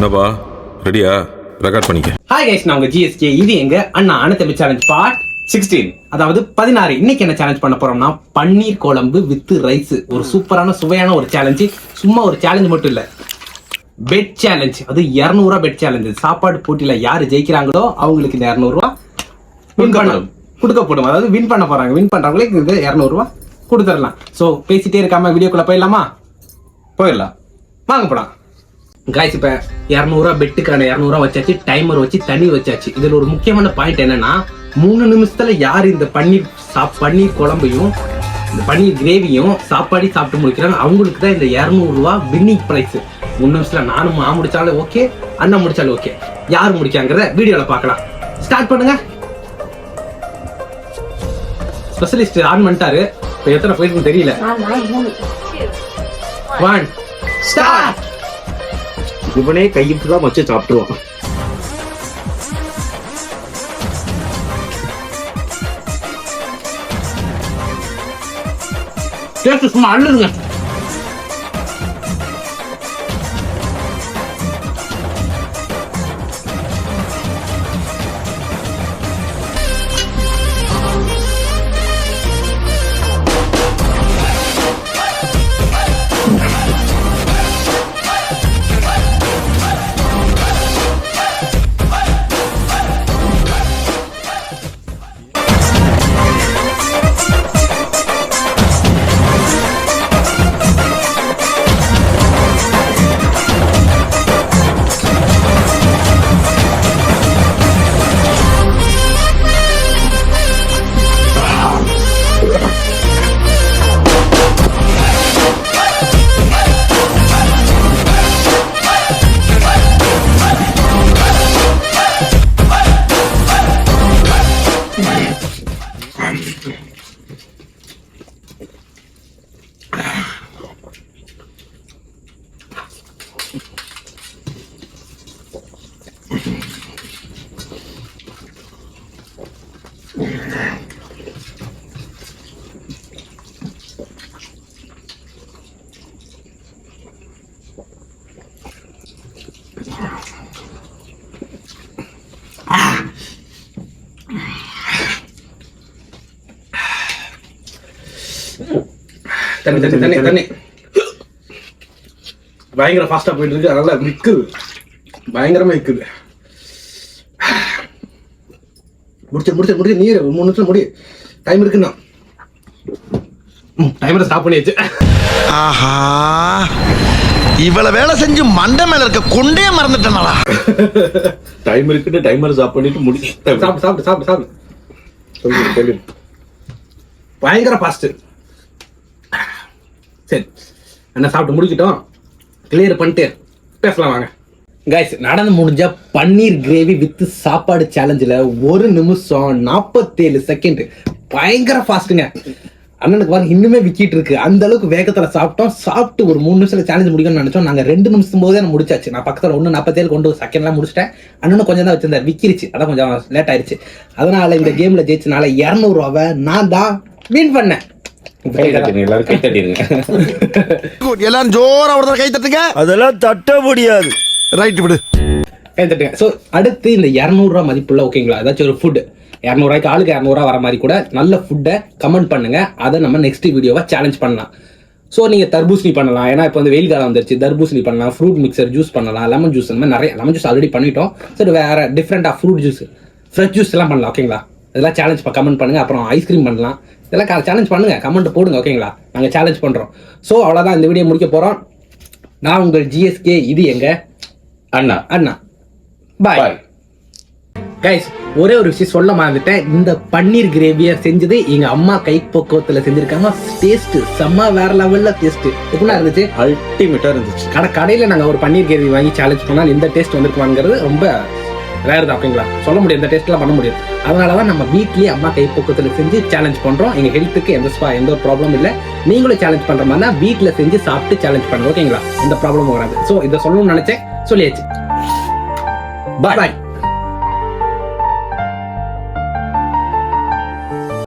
என்னப்பா ரெடியா? ரெக்கார்ட் பண்ணிக்க. ஹாய் கைஸ், நான் உங்க GSK. இது எங்க அண்ணா அனத்தம்பி சேலஞ்ச் பார்ட் 16, அதாவது 16. இன்னைக்கு என்ன சேலஞ்ச் பண்ண போறோம்னா பன்னீர் குழம்பு வித் ரைஸ். ஒரு சூப்பரான சுவையான ஒரு சேலஞ்சு. சும்மா ஒரு சேலஞ்ச் மட்டும் இல்ல, பெட் சேலஞ்ச். அது 200 ரூபா பெட் சேலஞ்சு. சாப்பாடு போட்டியில யாரு ஜெயிக்கிறாங்களோ அவங்களுக்கு இந்த 200 ரூபா வின் பண்ண கொடுக்கப்படும். அதாவது வின் பண்ண போறாங்க. வின் பண்றவங்களுக்கு இந்த 200 ரூபா கொடுத்துடலாம். ஸோ பேசிட்டே இருக்காம வீடியோக்குள்ள போயிடலாமா? போயிடலாம், வாங்க போலாம். காய்ஸ், இப்போ 200 ரூபா பெட்டுக்கான 200 ரூபா வச்சாச்சு. டைமர் வச்சு தண்ணி வச்சாச்சு. இதுல ஒரு முக்கியமான பாயிண்ட் என்னன்னா, 3 நிமிஷத்துல யார் இந்த பன்னீர் குழம்பையும் இந்த பன்னீர் கிரேவியும் சாப்பாடி சாப்பிட்டு முடிக்கிறாங்க அவங்களுக்கு தான் இந்த 200 ரூபா வின்னிங் பிரைஸ். 3 நிமிஷத்துல நானும் முடிச்சாலும் ஓகே, அண்ணா முடிச்சாலும் ஓகே. யார் முடிக்காங்கிறத வீடியோல பார்க்கலாம். ஸ்டார்ட் பண்ணுங்க. ஸ்பெஷலிஸ்ட் ஆன் பண்ணிட்டாரு. இப்போ எத்தனை போயிருக்குன்னு தெரியல. 1 ஸ்டார்ட். இவனே கையிட்டு தான் வச்சு சாப்பிட்டுருவான். டேஸ்ட் சும்மா அள்ளுங்க. தண்ணி பயங்கர ஃபாஸ்டா போயிட்டு இருக்கு. அதனால விக்குது, பயங்கரமா விக்குது. முடிச்சு நீர் 3 நிமிஷம் முடி. டைம் இருக்குன்னா டைமரை ஸ்டாப் பண்ணியாச்சு. ஆஹா, இவ்வளவு வேலை செஞ்சு மண்டை மேல இருக்க கொண்டே மறந்துட்டேனாடா. டைம் இருக்குன்னு டைமர் ஸ்டாப் பண்ணிட்டு முடி. சாப்பிடு. சொல்லு. பயங்கர ஃபாஸ்ட். சரி, என்ன சாப்பிட்டு முடிக்கிட்டோம், கிளியர் பண்ணிட்டு பேசலாம் வாங்க. கைஸ், நடந்து முடிஞ்ச பன்னீர் கிரேவி வித் சாப்பாடு சேலஞ்சில் 1 நிமிஷம் 47 செகண்ட். பயங்கர ஃபாஸ்ட்டுங்க. அண்ணனுக்கு பாருங்க இன்னுமே விக்கிட்டு இருக்கு. அந்த அளவுக்கு வேகத்துல சாப்பிட்டோம். சாப்பிட்டு ஒரு 3 நிமிஷத்துல சேலஞ்ச் முடிக்கணும்னு நினைச்சோம். நாங்க 2 நிமிஷம் போதே முடிச்சாச்சு. நான் பக்கத்துல 1:47 கொண்டு செகண்ட்லாம் முடிச்சிட்டேன். அண்ணனும் கொஞ்சம் தான் வச்சிருந்தார், விக்கிருச்சு. அதான் கொஞ்சம் லேட் ஆயிடுச்சு. அதனால இந்த கேம்ல ஜெயிச்சனால 200 ரூபாவை நான் தான் வின் பண்ணேன். எல்லாரும் கை தட்டிடுங்க. எல்லாரும் ஜோரா ஒரு கை தட்டுங்க. அதெல்லாம் தட்ட முடியாது. ரைட், விடு. கை தட்டுங்க. ஸோ அடுத்து இந்த 200 ரூபா மதிப்புள்ள ஓகேங்களா, ஏதாச்சும் ஒரு ஃபுட் 200 ரூபாய்க்கு ஆளுக்கு 200 ரூபா வர மாதிரி கூட நல்ல ஃபுட்டை கமெண்ட் பண்ணுங்க. அதை நம்ம நெக்ஸ்ட் வீடியோவை சேலஞ்ச் பண்ணலாம். ஸோ நீங்கள் தர்பூசணி பண்ணலாம். ஏன்னா இப்போ வந்து வெயில் காலம் வந்துருச்சு. தர்பூசணி பண்ணலாம், ஃப்ரூட் மிக்சர் ஜூஸ் பண்ணலாம், லெமன் ஜூஸ், அந்த மாதிரி நிறைய. லெமன் ஜூஸ் ஆல்ரெடி பண்ணிட்டோம். சரி, வேற டிஃப்ரெண்டாக ஃப்ரூட் ஜூஸ், ஃப்ரெஷ் ஜூஸ் எல்லாம் பண்ணலாம். ஓகேங்களா, இதெல்லாம் சேலஞ்ச் கமெண்ட் பண்ணுங்க. அப்புறம் ஐஸ்கிரீம் பண்ணலாம். இதெல்லாம் சேலஞ்ச் பண்ணுங்க, கமெண்ட் போடுங்க. ஓகேங்களா, நாங்கள் சேலஞ்ச் பண்ணுறோம். ஸோ அவ்வளோதான், இந்த வீடியோ முடிக்க போகிறோம். நான் உங்கள் GSK. இது எங்க அண்ணா. Bye guys. ஒரே ஒரு விஷயம் சொல்ல மறந்துட்டேன். இந்த பன்னீர் கிரேவியை செஞ்சது எங்க அம்மா கைப்பக்குவத்துல செஞ்சிருக்காங்க. டேஸ்ட் செம்ம வேற லெவல்ல டேஸ்ட். எப்படின்னா இருந்துச்சு? அல்டிமேட்டா இருந்துச்சு. கடையில நாங்க ஒரு பன்னீர் கிரேவி வாங்கி சேலஞ்ச் பண்ணால் இந்த டேஸ்ட் வந்திருக்குவாங்கிறது ரொம்ப ரேர் தான். ஓகேங்களா, சொல்ல முடியாது, இந்த டேஸ்ட்லாம் பண்ண முடியாது. அதனாலதான் நம்ம வீட்லயே அம்மா கைப்பக்குவத்துல செஞ்சு சேலஞ்ச் பண்றோம். எங்க ஹெல்த்துக்கு எந்த ஒரு ப்ராப்ளம் இல்லை. நீங்களும் சேலஞ்ச் பண்ற மாதிரி வீட்டுல செஞ்சு சாப்பிட்டு சேலஞ்ச் பண்ணுங்க. ஓகேங்களா, எந்த ப்ராப்ளமும் வராது. ஸோ இதை சொல்லணும்னு நினைச்சேன், சொல்லியாச்சு. பாய்.